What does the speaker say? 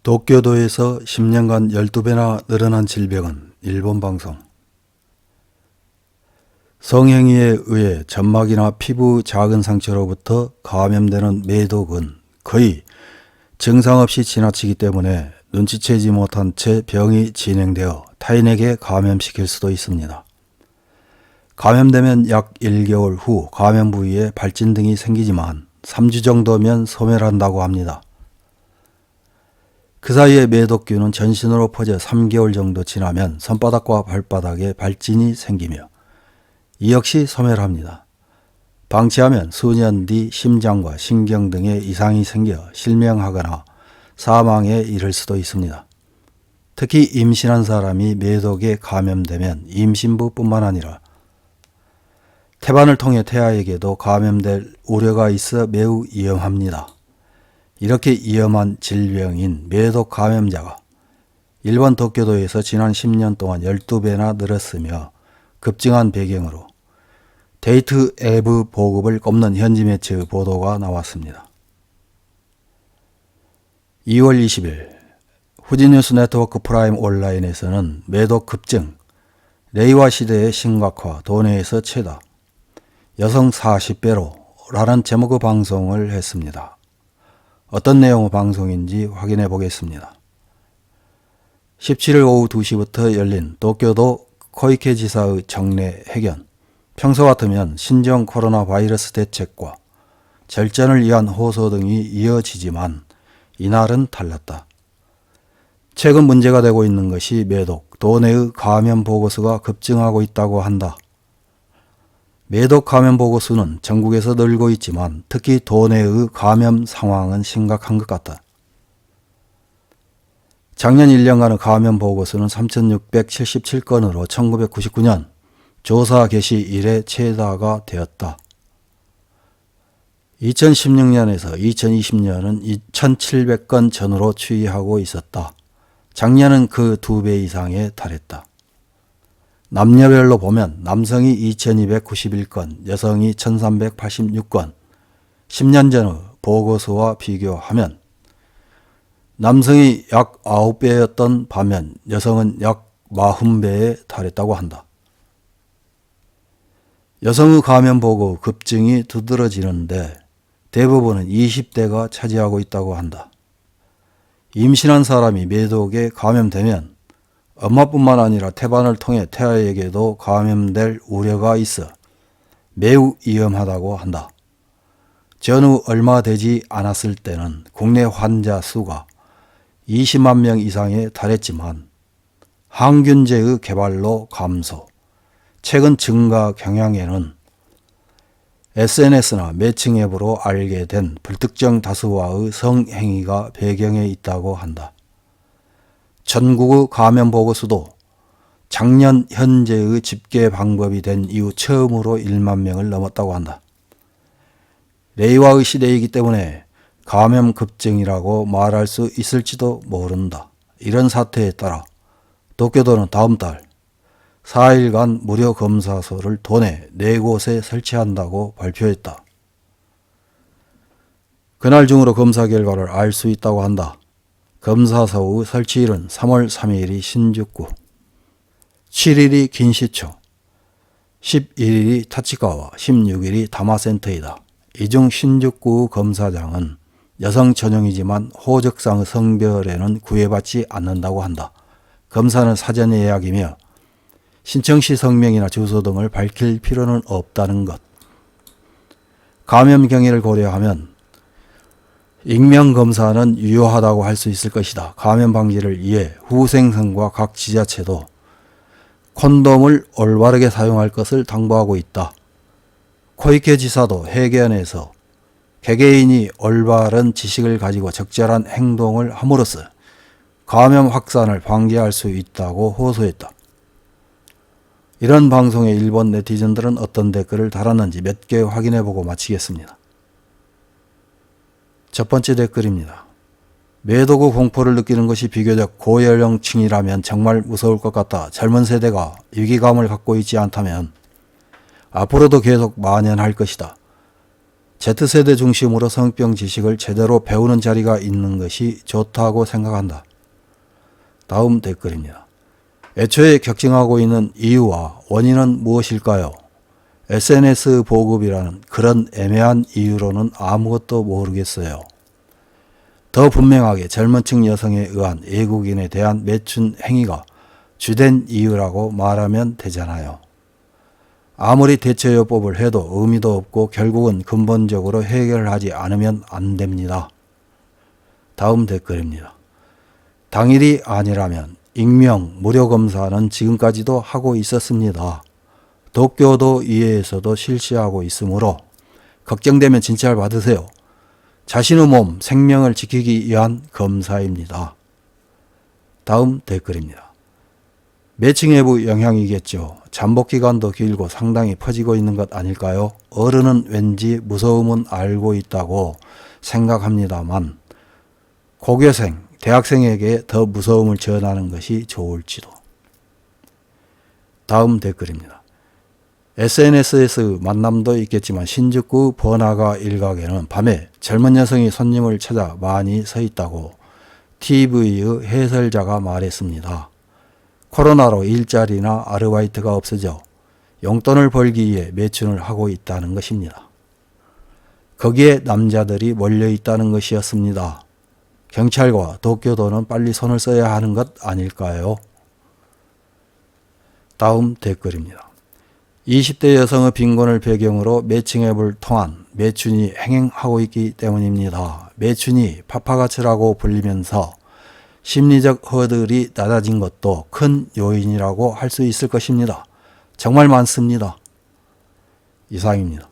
도쿄도에서 10년간 12배나 늘어난 질병은 일본 방송. 성행위에 의해 점막이나 피부 작은 상처로부터 감염되는 매독은 거의 증상 없이 지나치기 때문에 눈치채지 못한 채 병이 진행되어 타인에게 감염시킬 수도 있습니다. 감염되면 약 1개월 후 감염 부위에 발진 등이 생기지만 3주 정도면 소멸한다고 합니다. 그 사이에 매독균은 전신으로 퍼져 3개월 정도 지나면 손바닥과 발바닥에 발진이 생기며 이 역시 소멸합니다. 방치하면 수년 뒤 심장과 신경 등에 이상이 생겨 실명하거나 사망에 이를 수도 있습니다. 특히 임신한 사람이 매독에 감염되면 임신부뿐만 아니라 태반을 통해 태아에게도 감염될 우려가 있어 매우 위험합니다. 이렇게 위험한 질병인 매독 감염자가 일본 도쿄도에서 지난 10년 동안 12배나 늘었으며 급증한 배경으로 데이트 앱 보급을 꼽는 현지 매체의 보도가 나왔습니다. 2월 20일 후지뉴스 네트워크 프라임 온라인에서는 매독 급증, 레이와 시대의 심각화, 도내에서 최다, 여성 40배로 라는 제목의 방송을 했습니다. 어떤 내용의 방송인지 확인해 보겠습니다. 17일 오후 2시부터 열린 도쿄도 코이케 지사의 정례 회견. 평소 같으면 신종 코로나 바이러스 대책과 절전을 위한 호소 등이 이어지지만 이날은 달랐다. 최근 문제가 되고 있는 것이 매독, 도내의 감염 보고수가 급증하고 있다고 한다. 매독 감염 보고수는 전국에서 늘고 있지만 특히 도내의 감염 상황은 심각한 것 같다. 작년 1년간의 감염 보고수는 3,677건으로 1999년 조사 개시 이래 최다가 되었다. 2016년에서 2020년은 2,700건 전후로 추이하고 있었다. 작년은 그 2배 이상에 달했다. 남녀별로 보면 남성이 2,291건, 여성이 1,386건, 10년 전의 보고수와 비교하면 남성이 약 9배였던 반면 여성은 약 40배에 달했다고 한다. 여성의 감염 보고 급증이 두드러지는데 대부분은 20대가 차지하고 있다고 한다. 임신한 사람이 매독에 감염되면 엄마뿐만 아니라 태반을 통해 태아에게도 감염될 우려가 있어 매우 위험하다고 한다. 전후 얼마 되지 않았을 때는 국내 환자 수가 20만 명 이상에 달했지만 항균제의 개발로 감소, 최근 증가 경향에는 SNS나 매칭 앱으로 알게 된 불특정 다수와의 성행위가 배경에 있다고 한다. 전국의 감염 보고수도 작년 현재의 집계 방법이 된 이후 처음으로 1만 명을 넘었다고 한다. 레이와의 시대이기 때문에 감염 급증이라고 말할 수 있을지도 모른다. 이런 사태에 따라 도쿄도는 다음 달 4일간 무료 검사소를 도내 4곳에 설치한다고 발표했다. 그날 중으로 검사 결과를 알 수 있다고 한다. 검사소의 설치일은 3월 3일이 신주쿠, 7일이 긴시초, 11일이 타치가와, 16일이 다마센터이다. 이 중 신주쿠 검사장은 여성 전용이지만 호적상의 성별에는 구애받지 않는다고 한다. 검사는 사전 예약이며 신청 시 성명이나 주소 등을 밝힐 필요는 없다는 것. 감염 경위를 고려하면 익명검사는 유효하다고 할 수 있을 것이다. 감염 방지를 위해 후생성과 각 지자체도 콘돔을 올바르게 사용할 것을 당부하고 있다. 코이케 지사도 회견에서 개개인이 올바른 지식을 가지고 적절한 행동을 함으로써 감염 확산을 방지할 수 있다고 호소했다. 이런 방송에 일본 네티즌들은 어떤 댓글을 달았는지 몇 개 확인해보고 마치겠습니다. 첫 번째 댓글입니다. 매독의 공포를 느끼는 것이 비교적 고연령층이라면 정말 무서울 것 같다. 젊은 세대가 위기감을 갖고 있지 않다면 앞으로도 계속 만연할 것이다. Z세대 중심으로 성병 지식을 제대로 배우는 자리가 있는 것이 좋다고 생각한다. 다음 댓글입니다. 애초에 격증하고 있는 이유와 원인은 무엇일까요? SNS 보급이라는 그런 애매한 이유로는 아무것도 모르겠어요. 더 분명하게 젊은 층 여성에 의한 외국인에 대한 매춘 행위가 주된 이유라고 말하면 되잖아요. 아무리 대처요법을 해도 의미도 없고 결국은 근본적으로 해결하지 않으면 안 됩니다. 다음 댓글입니다. 당일이 아니라면 익명 무료검사는 지금까지도 하고 있었습니다. 도쿄도 이해에서도 실시하고 있으므로 걱정되면 진찰 받으세요. 자신의 몸, 생명을 지키기 위한 검사입니다. 다음 댓글입니다. 매칭 외부 영향이겠죠. 잠복기간도 길고 상당히 퍼지고 있는 것 아닐까요? 어른은 왠지 무서움은 알고 있다고 생각합니다만 고교생, 대학생에게 더 무서움을 전하는 것이 좋을지도. 다음 댓글입니다. SNS에서 만남도 있겠지만 신宿번화가 일각에는 밤에 젊은 여성이 손님을 찾아 많이 서 있다고 TV의 해설자가 말했습니다. 코로나로 일자리나 아르바이트가 없어져 용돈을 벌기 위해 매춘을 하고 있다는 것입니다. 거기에 남자들이 몰려 있다는 것이었습니다. 경찰과 도쿄도는 빨리 손을 써야 하는 것 아닐까요? 다음 댓글입니다. 20대 여성의 빈곤을 배경으로 매칭 앱을 통한 매춘이 행행하고 있기 때문입니다. 매춘이 파파가츠라고 불리면서 심리적 허들이 낮아진 것도 큰 요인이라고 할 수 있을 것입니다. 정말 많습니다. 이상입니다.